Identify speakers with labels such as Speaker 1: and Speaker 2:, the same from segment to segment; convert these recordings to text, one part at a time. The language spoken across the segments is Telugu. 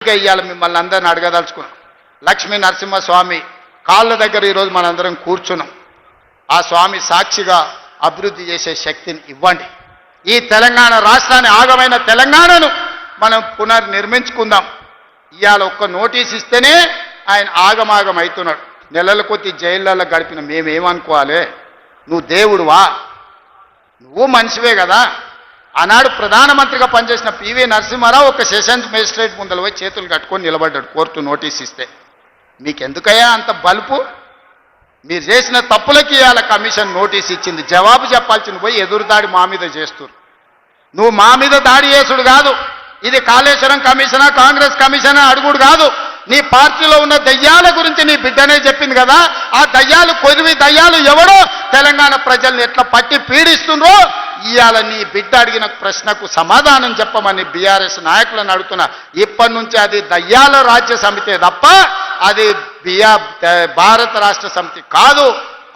Speaker 1: ఇవాళ మిమ్మల్ని అందరిని అడగదలుచుకున్నాం. లక్ష్మీ నరసింహస్వామి కాళ్ళ దగ్గర ఈరోజు మనందరం కూర్చున్నాం. ఆ స్వామి సాక్షిగా అభివృద్ధి చేసే శక్తిని ఇవ్వండి. ఈ తెలంగాణ రాష్ట్రాన్ని, ఆగమైన తెలంగాణను మనం పునర్నిర్మించుకుందాం. ఇవాళ ఒక్క నోటీస్ ఇస్తేనే ఆయన ఆగమాగం అవుతున్నాడు. నెలల కొద్ది జైళ్ళల్లో గడిపిన మేమేమనుకోవాలి? నువ్వు దేవుడువా? నువ్వు మనిషివే కదా. ఆనాడు ప్రధానమంత్రిగా పనిచేసిన పివి నరసింహారావు ఒక సెషన్స్ మేజిస్ట్రేట్ ముందర పోయి చేతులు కట్టుకొని నిలబడ్డాడు కోర్టు నోటీస్ ఇస్తే. మీకెందుకయ్యా అంత బలుపు? మీరు చేసిన తప్పులకి ఇవాళ కమిషన్ నోటీస్ ఇచ్చింది. జవాబు చెప్పాల్సింది పోయి ఎదురుదాడి మా మీద చేస్తున్నారు. నువ్వు మా మీద దాడి చేసుడు కాదు, ఇది కాళేశ్వరం కమిషనా కాంగ్రెస్ కమిషనా అడుగుడు కాదు. నీ పార్టీలో ఉన్న దయ్యాల గురించి నీ బిడ్డనే చెప్పింది కదా. ఆ దయ్యాలు, కొద్ది దయ్యాలు ఎవడో తెలంగాణ ప్రజల్ని ఎట్లా పట్టి పీడిస్తుండ్రో ఇవాళ నీ బిడ్డ అడిగిన ప్రశ్నకు సమాధానం చెప్పమని బీఆర్ఎస్ నాయకులను అడుగుతున్నా. ఇప్పటి నుంచి అది దయ్యాల రాజ్య సమితే తప్ప అది భారత రాష్ట్ర సమితి కాదు.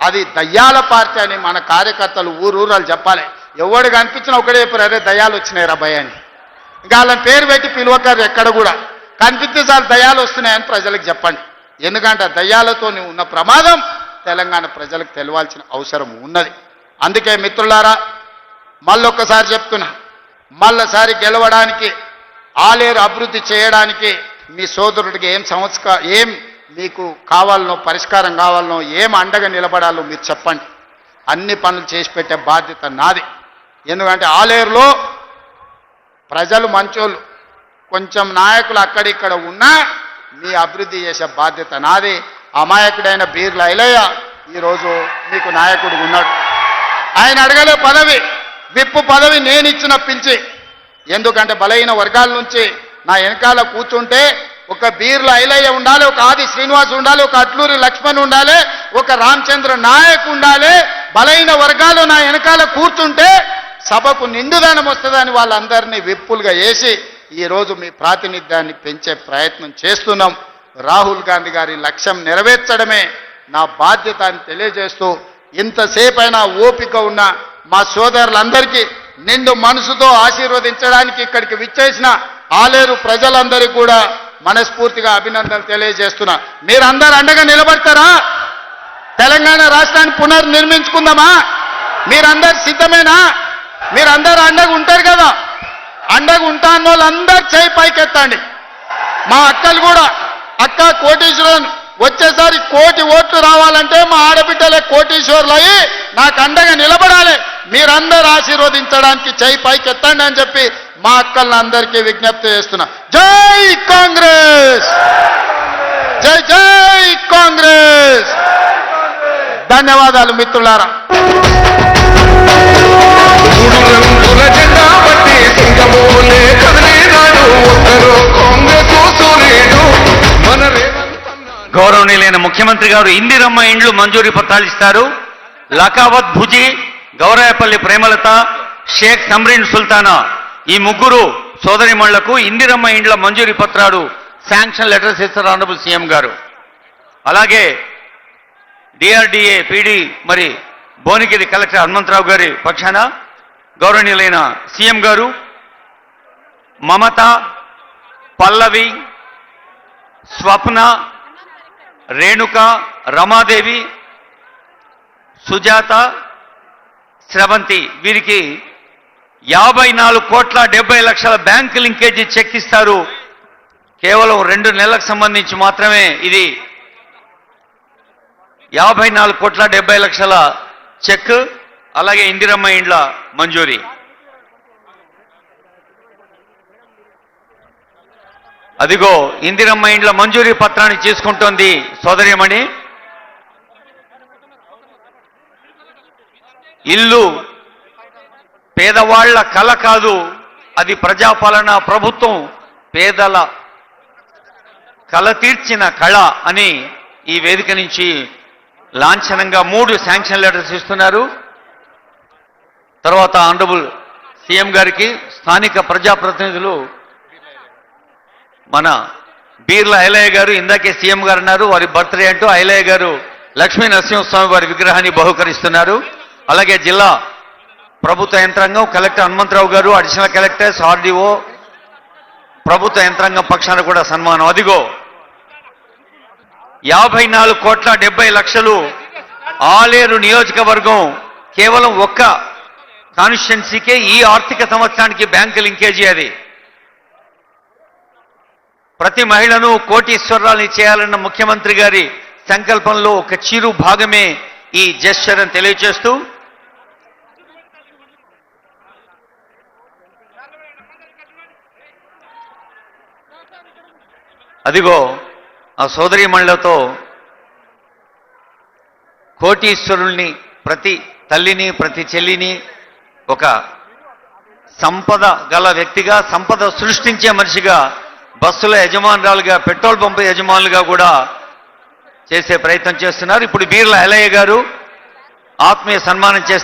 Speaker 1: అది దయ్యాల పార్టీ అని మన కార్యకర్తలు ఊరూరాలు చెప్పాలి. ఎవడు కనిపించినా ఒకటే చెప్పారు, అరే దయ్యాలు వచ్చినాయి రా భయ అని. ఇంకా వాళ్ళని పేరు పెట్టి పిలువకారు. ఎక్కడ కూడా కనిపిస్తే చాలు దయ్యాలు వస్తున్నాయని ప్రజలకు చెప్పండి. ఎందుకంటే దయ్యాలతో ఉన్న ప్రమాదం తెలంగాణ ప్రజలకు తెలియాల్సిన అవసరం ఉన్నది. అందుకే మిత్రులారా, మళ్ళొక్కసారి చెప్తున్నా, మళ్ళసారి గెలవడానికి, ఆలేరు అభివృద్ధి చేయడానికి మీ సోదరుడికి ఏం మీకు కావాలనో, పరిష్కారం కావాలనో, ఏం అండగా నిలబడాలో మీరు చెప్పండి. అన్ని పనులు చేసి పెట్టే బాధ్యత నాది. ఎందుకంటే ఆలేరులో ప్రజలు మంచోళ్ళు, కొంచెం నాయకులు అక్కడిక్కడ ఉన్నా మీ అభివృద్ధి చేసే బాధ్యత నాది. అమాయకుడైన బీర్ల ఐలయ్య ఈరోజు మీకు నాయకుడు ఉన్నాడు. ఆయన అడగలే పదవి, విప్పు పదవి నేను ఇచ్చిన పిలిచి. ఎందుకంటే బలహీన వర్గాల నుంచి నా వెనకాల కూర్చుంటే ఒక బీర్ల ఐలయ్య ఉండాలి, ఒక ఆది శ్రీనివాస్ ఉండాలి, ఒక అట్లూరి లక్ష్మణ్ ఉండాలి, ఒక రామచంద్ర నాయక్ ఉండాలి. బలహీన వర్గాలు నా వెనకాల కూర్చుంటే సభకు నిండుదనం వస్తుందని వాళ్ళందరినీ విప్పులుగా వేసి ఈరోజు మీ ప్రాతినిధ్యాన్ని పెంచే ప్రయత్నం చేస్తున్నాం. రాహుల్ గాంధీ గారి లక్ష్యం నెరవేర్చడమే నా బాధ్యత అని తెలియజేస్తూ, ఇంతసేపైనా ఓపిక ఉన్న మా సోదరులందరికీ నిండు మనసుతో ఆశీర్వదించడానికి ఇక్కడికి విచ్చేసిన ఆలేరు ప్రజలందరికీ కూడా మనస్ఫూర్తిగా అభినందనలు తెలియజేస్తున్నా. మీరందరూ అండగా నిలబడతారా? తెలంగాణ రాష్ట్రాన్ని పునర్నిర్మించుకుందామా? మీరందరు సిద్ధమేనా? మీరందరూ అండగా ఉంటారు కదా. అండగా ఉంటాను వాళ్ళందరూ చేయి పైకెత్తండి. మా అక్కలు కూడా, అక్క కోటీశ్వరులను వచ్చేసారి 1 కోటి ఓట్లు రావాలంటే మా ఆడబిడ్డలే కోటీశ్వరులు అయ్యి నాకు అండగా నిలబడాలి. మీరందరూ ఆశీర్వదించడానికి చేయి పైకెత్తండి అని చెప్పి మా అక్కలను అందరికీ విజ్ఞప్తి చేస్తున్నా. జై కాంగ్రెస్, జై జై కాంగ్రెస్. ధన్యవాదాలు మిత్రులారా.
Speaker 2: గౌరవనీయులైన ముఖ్యమంత్రి గారు ఇందిరమ్మ ఇండ్లు మంజూరీ పత్రాలు ఇస్తారు. లకావత్ భుజి, గౌరాయపల్లి ప్రేమలత, షేక్ సమ్రీన్ సుల్తానా ఈ ముగ్గురు సోదరిమణులకు ఇందిరమ్మ ఇండ్ల మంజూరీ పత్రాలు శాంక్షన్ లెటర్స్ ఇస్తారు ఆనరబుల్ సీఎం గారు. అలాగే డిఆర్డిఏ పీడీ మరి భువనగిరి కలెక్టర్ హనుమంతరావు గారి పక్షాన గౌరవనీయులైన సీఎం గారు మమత, పల్లవి, స్వప్న, రేణుక, రమాదేవి, సుజాత, స్రవంతి వీరికి 54,70,00,000 బ్యాంకు లింకేజీ చెక్ ఇస్తారు. కేవలం 2 నెలలకు సంబంధించి మాత్రమే ఇది 54,70,00,000 చెక్. అలాగే ఇందిరమ్మ ఇండ్ల మంజూరీ. అదిగో ఇందిరమ్మ ఇండ్ల మంజూరీ పత్రాన్ని చేసుకుంటోంది సోదరిమణి. ఇల్లు పేదవాళ్ల కల కాదు, అది ప్రజాపాలన ప్రభుత్వం పేదల కల తీర్చిన కళ అని ఈ వేదిక నుంచి లాంఛనంగా 3 శాంక్షన్ లెటర్స్ ఇస్తున్నారు. తర్వాత ఆనరబుల్ సీఎం గారికి స్థానిక ప్రజాప్రతినిధులు మన బీర్ల ఐలయ్య గారు, ఇందాకే సీఎం గారు అన్నారు, వారి బర్త్డే అంటూ ఐలయ్య గారు లక్ష్మీ నరసింహస్వామి వారి విగ్రహాన్ని బహుకరిస్తున్నారు. అలాగే జిల్లా ప్రభుత్వ యంత్రాంగం, కలెక్టర్ హనుమంతరావు గారు, అడిషనల్ కలెక్టర్స్, ఆర్డీఓ, ప్రభుత్వ యంత్రాంగం పక్షాన కూడా సన్మానం. అదిగో 54,70,00,000 ఆలేరు నియోజకవర్గం కేవలం ఒక్క కాన్స్టిట్యున్సీకే ఈ ఆర్థిక సంవత్సరానికి బ్యాంకు లింకేజీ అది. ప్రతి మహిళను కోటీశ్వరాల్ని చేయాలన్న ముఖ్యమంత్రి గారి సంకల్పంలో ఒక చిరు భాగమే ఈ జెస్చర్ అని తెలియజేస్తూ అదిగో ఆ సోదరీమణులతో కోటీశ్వరుల్ని, ప్రతి తల్లిని, ప్రతి చెల్లిని ఒక సంపద గల వ్యక్తిగా, సంపద సృష్టించే మనిషిగా, బస్సుల యజమానురాలుగా, పెట్రోల్ పంపు యజమానులుగా కూడా చేసే ప్రయత్నం చేస్తున్నారు. ఇప్పుడు బీర్ల ఎలయ్య గారు ఆత్మీయ సన్మానం చేస్తారు.